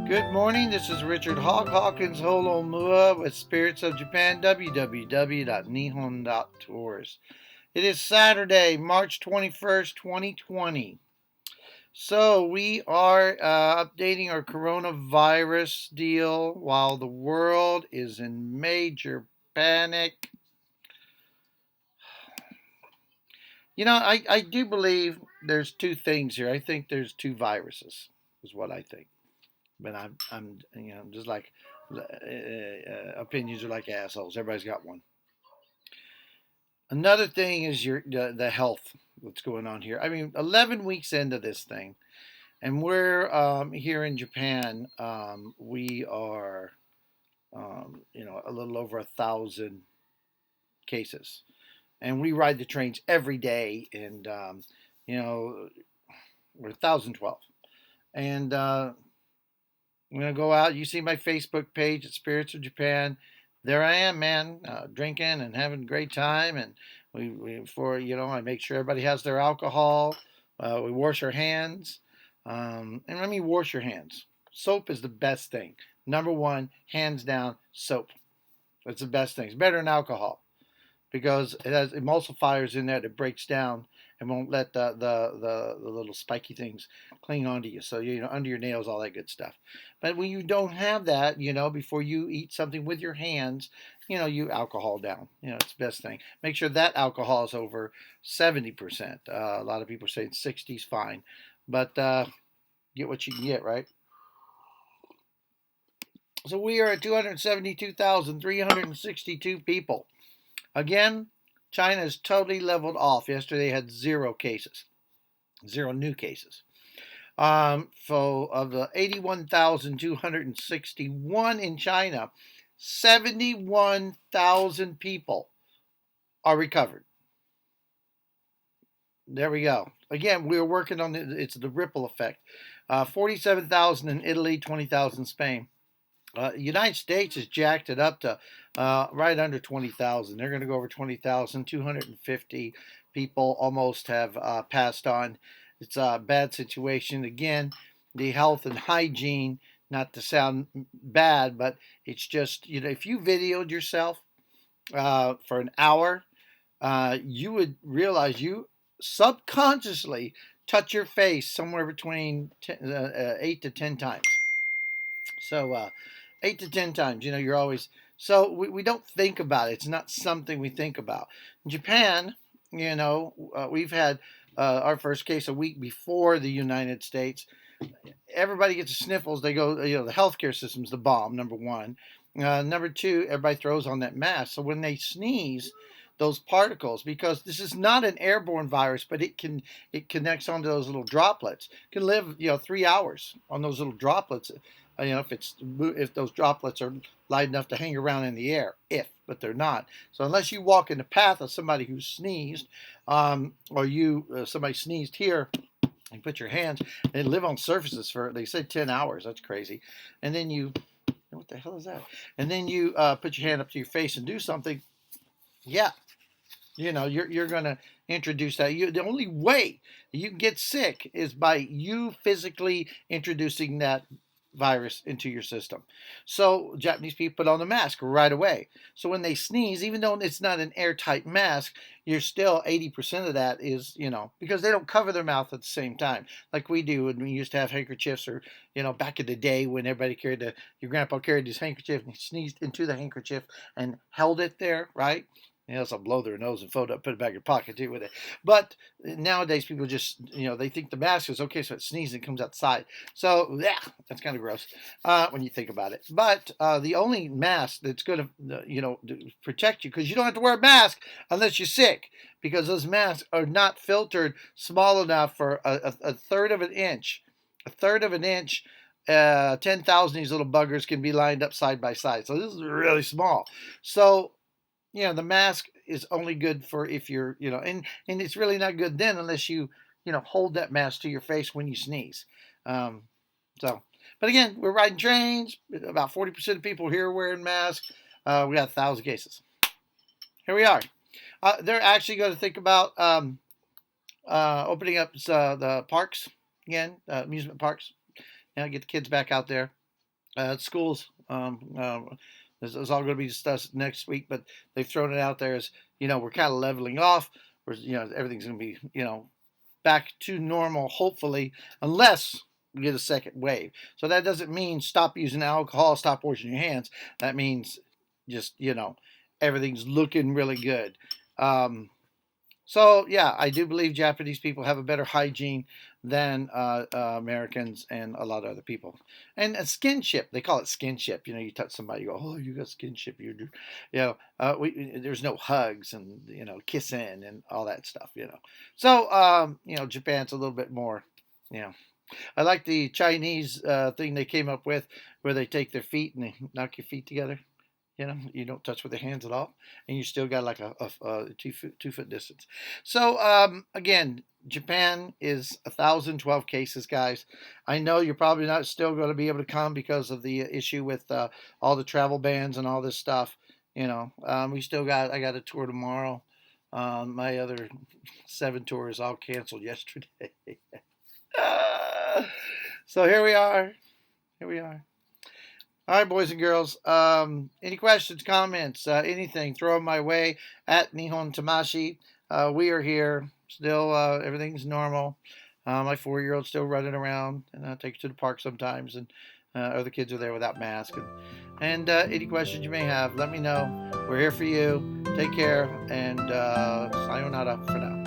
Good morning, this is Richard Hawkins Holo Mua with Spirits of Japan, www.nihon.tours. It is Saturday, March 21st, 2020. So we are updating our coronavirus deal while the world is in major panic. You know, I do believe there's two things here. I think there's two viruses, is what I think. But I'm just like opinions are like assholes. Everybody's got one. Another thing is the health. What's going on here? I mean, 11 weeks into this thing, and we're here in Japan. We are, a little over 1,000 cases, and we ride the trains every day, and we're 1,012, and I'm going to go out. You see my Facebook page at Spirits of Japan. There I am, man, drinking and having a great time. And I make sure everybody has their alcohol. We wash our hands. And let me wash your hands. Soap is the best thing. Number one, hands down, soap. That's the best thing. It's better than alcohol because it has emulsifiers in there that breaks down and won't let the little spiky things cling onto you. So, under your nails, all that good stuff. But when you don't have that, before you eat something with your hands, you alcohol down. It's the best thing. Make sure that alcohol is over 70%. A lot of people are saying 60 is fine. But get what you can get, right? So we are at 272,362 people. Again, China is totally leveled off. Yesterday had 0 cases, 0 new cases. So of the 81,261 in China, 71,000 people are recovered. There we go. Again, we're working on it's the ripple effect. 47,000 in Italy, 20,000 in Spain. United States has jacked it up to right under 20,000. They're going to go over 20,000. 250 people almost have passed on. It's a bad situation. Again, the health and hygiene, not to sound bad, but it's just, if you videoed yourself for an hour, you would realize you subconsciously touch your face somewhere between 8 to 10 times. So 8 to 10 times, you're always, so we don't think about it. It's not something we think about. In Japan, we've had our first case a week before the United States. Everybody gets the sniffles. They go, the healthcare system's the bomb, number one. Number two, everybody throws on that mask. So when they sneeze, those particles, because this is not an airborne virus, but it connects onto those little droplets. It can live, 3 hours on those little droplets. If those droplets are light enough to hang around in the air, but they're not. So unless you walk in the path of somebody who sneezed, or somebody sneezed here, and put your hands and live on surfaces for, they say 10 hours. That's crazy. And then what the hell is that? And then you put your hand up to your face and do something. Yeah, you're going to introduce that. The only way you can get sick is by you physically introducing that virus into your system. So Japanese people put on the mask right away. So when they sneeze, even though it's not an airtight mask, you're still 80% of that is, because they don't cover their mouth at the same time like we do when we used to have handkerchiefs, or, back in the day when everybody your grandpa carried his handkerchief and he sneezed into the handkerchief and held it there, right? So blow their nose and fold up, put it back in your pocket too with it. But nowadays people just, they think the mask is okay, so it sneezes and comes outside. So yeah, that's kind of gross when you think about it. But the only mask that's going to, protect you, because you don't have to wear a mask unless you're sick, because those masks are not filtered small enough for a third of an inch. A third of an inch. 10,000 of these little buggers can be lined up side by side. So this is really small. So the mask is only good for if you're, and it's really not good then unless you, hold that mask to your face when you sneeze. But again, we're riding trains. About 40% of people here are wearing masks. We got 1,000 cases. Here we are. They're actually going to think about opening up the parks again, amusement parks. Get the kids back out there. schools. This is all going to be discussed next week, but they've thrown it out there as, we're kind of leveling off. Everything's going to be, back to normal, hopefully, unless we get a second wave. So that doesn't mean stop using alcohol, stop washing your hands. That means just, everything's looking really good. So yeah, I do believe Japanese people have a better hygiene than Americans and a lot of other people. And skinship, they call it skinship. You touch somebody, you go, oh, you got skinship. There's no hugs and kissing and all that stuff. So Japan's a little bit more. I like the Chinese thing they came up with, where they take their feet and they knock your feet together. You don't touch with your hands at all, and you still got like a 2 foot distance. So again, Japan is 1,012 cases, guys. I know you're probably not still going to be able to come because of the issue with all the travel bans and all this stuff. We still got. I got a tour tomorrow. My other 7 tours all canceled yesterday. So here we are. Here we are. All right, boys and girls. Any questions, comments, anything, throw them my way at Nihon Tamashi. We are here. Still, everything's normal. My 4-year-old's still running around, and I take her to the park sometimes, and other kids are there without masks. And any questions you may have, let me know. We're here for you. Take care, and sayonara for now.